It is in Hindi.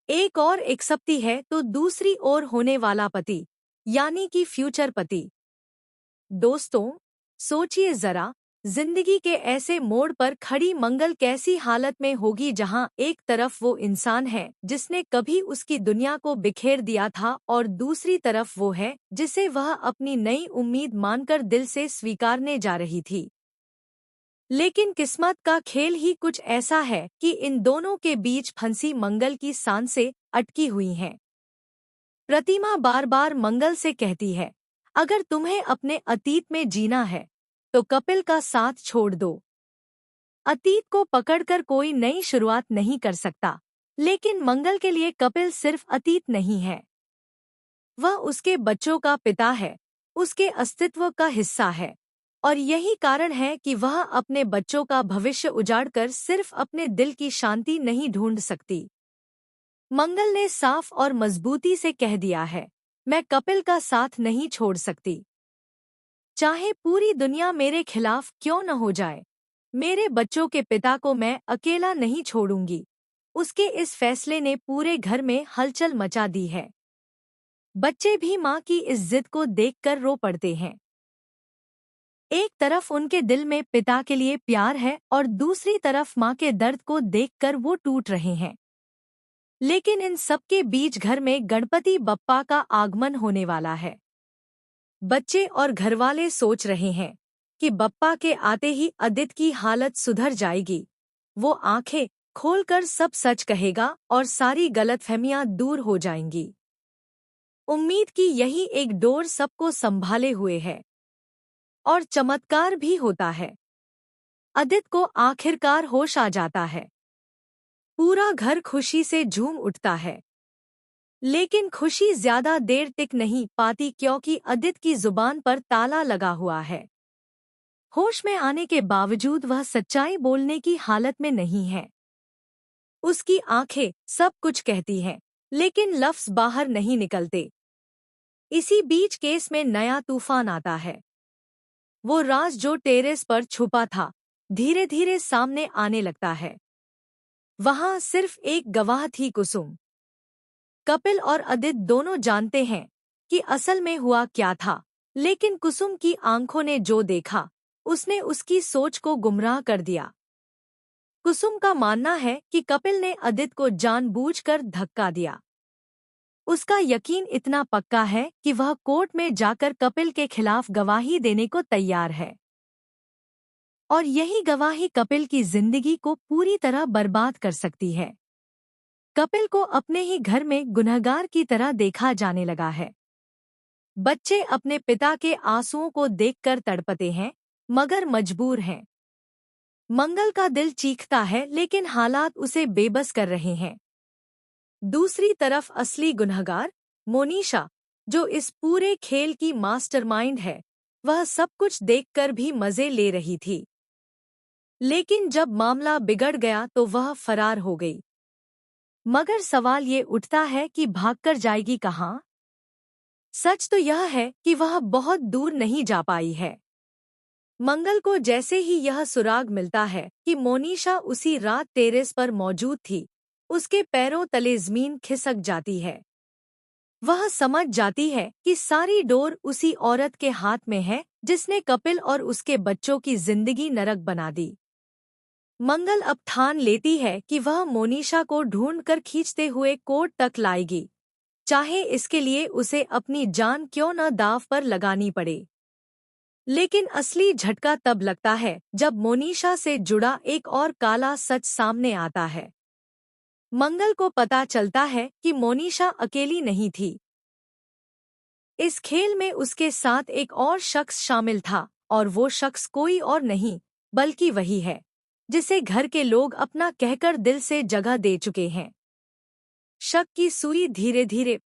एक और एक्सप्ती है तो दूसरी ओर होने वाला पति, यानी कि फ्यूचर पति। दोस्तों, सोचिए जरा, जिंदगी के ऐसे मोड़ पर खड़ी मंगल कैसी हालत में होगी जहां एक तरफ वो इंसान है जिसने कभी उसकी दुनिया को बिखेर दिया था और दूसरी तरफ वो है जिसे वह अपनी नई उम्मीद मानकर दिल से स्वीकारने जा रही थी। लेकिन किस्मत का खेल ही कुछ ऐसा है कि इन दोनों के बीच फंसी मंगल की सांसें अटकी हुई हैं। प्रतिमा बार बार मंगल से कहती है, अगर तुम्हें अपने अतीत में जीना है तो कपिल का साथ छोड़ दो। अतीत को पकड़कर कोई नई शुरुआत नहीं कर सकता, लेकिन मंगल के लिए कपिल सिर्फ अतीत नहीं है। वह उसके बच्चों का पिता है, उसके अस्तित्व का हिस्सा है, और यही कारण है कि वह अपने बच्चों का भविष्य उजाड़कर सिर्फ अपने दिल की शांति नहीं ढूंढ सकती। मंगल ने साफ और मजबूती से कह दिया है, मैं कपिल का साथ नहीं छोड़ सकती। चाहे पूरी दुनिया मेरे खिलाफ क्यों न हो जाए, मेरे बच्चों के पिता को मैं अकेला नहीं छोड़ूंगी। उसके इस फैसले ने पूरे घर में हलचल मचा दी है। बच्चे भी माँ की इस जिद को देखकर रो पड़ते हैं। एक तरफ उनके दिल में पिता के लिए प्यार है और दूसरी तरफ माँ के दर्द को देखकर वो टूट रहे हैं। लेकिन इन सब के बीच घर में गणपति बप्पा का आगमन होने वाला है। बच्चे और घरवाले सोच रहे हैं कि बप्पा के आते ही आदित्य की हालत सुधर जाएगी। वो आंखें खोलकर सब सच कहेगा और सारी गलतफहमियां दूर हो जाएंगी। उम्मीद की यही एक डोर सबको संभाले हुए है। और चमत्कार भी होता है। आदित्य को आखिरकार होश आ जाता है। पूरा घर खुशी से झूम उठता है। लेकिन खुशी ज्यादा देर टिक नहीं पाती क्योंकि आदित्य की जुबान पर ताला लगा हुआ है। होश में आने के बावजूद वह सच्चाई बोलने की हालत में नहीं है। उसकी आंखें सब कुछ कहती हैं, लेकिन लफ्ज बाहर नहीं निकलते। इसी बीच केस में नया तूफान आता है। वो राज जो टेरेस पर छुपा था, धीरे धीरे सामने आने लगता है। वहां सिर्फ एक गवाह थी, कुसुम। कपिल और आदित्य दोनों जानते हैं कि असल में हुआ क्या था, लेकिन कुसुम की आंखों ने जो देखा, उसने उसकी सोच को गुमराह कर दिया। कुसुम का मानना है कि कपिल ने आदित्य को जानबूझकर धक्का दिया। उसका यकीन इतना पक्का है कि वह कोर्ट में जाकर कपिल के खिलाफ गवाही देने को तैयार है। और यही गवाही कपिल की जिंदगी को पूरी तरह बर्बाद कर सकती है। कपिल को अपने ही घर में गुनहगार की तरह देखा जाने लगा है। बच्चे अपने पिता के आंसुओं को देखकर तड़पते हैं, मगर मजबूर हैं। मंगल का दिल चीखता है, लेकिन हालात उसे बेबस कर रहे हैं। दूसरी तरफ असली गुनहगार मोनिशा, जो इस पूरे खेल की मास्टरमाइंड है, वह सब कुछ देखकर भी मजे ले रही थी। लेकिन जब मामला बिगड़ गया तो वह फरार हो गई। मगर सवाल ये उठता है कि भागकर जाएगी कहाँ? सच तो यह है कि वह बहुत दूर नहीं जा पाई है। मंगल को जैसे ही यह सुराग मिलता है कि मोनिशा उसी रात टेरेस पर मौजूद थी, उसके पैरों तले जमीन खिसक जाती है। वह समझ जाती है कि सारी डोर उसी औरत के हाथ में है जिसने कपिल और उसके बच्चों की जिंदगी नरक बना दी। मंगल अब ठान लेती है कि वह मोनिशा को ढूंढकर खींचते हुए कोर्ट तक लाएगी, चाहे इसके लिए उसे अपनी जान क्यों न दांव पर लगानी पड़े। लेकिन असली झटका तब लगता है जब मोनिशा से जुड़ा एक और काला सच सामने आता है। मंगल को पता चलता है कि मोनिशा अकेली नहीं थी। इस खेल में उसके साथ एक और शख्स शामिल था, और वो शख्स कोई और नहीं बल्कि वही है जिसे घर के लोग अपना कहकर दिल से जगह दे चुके हैं। शक की सुई धीरे धीरे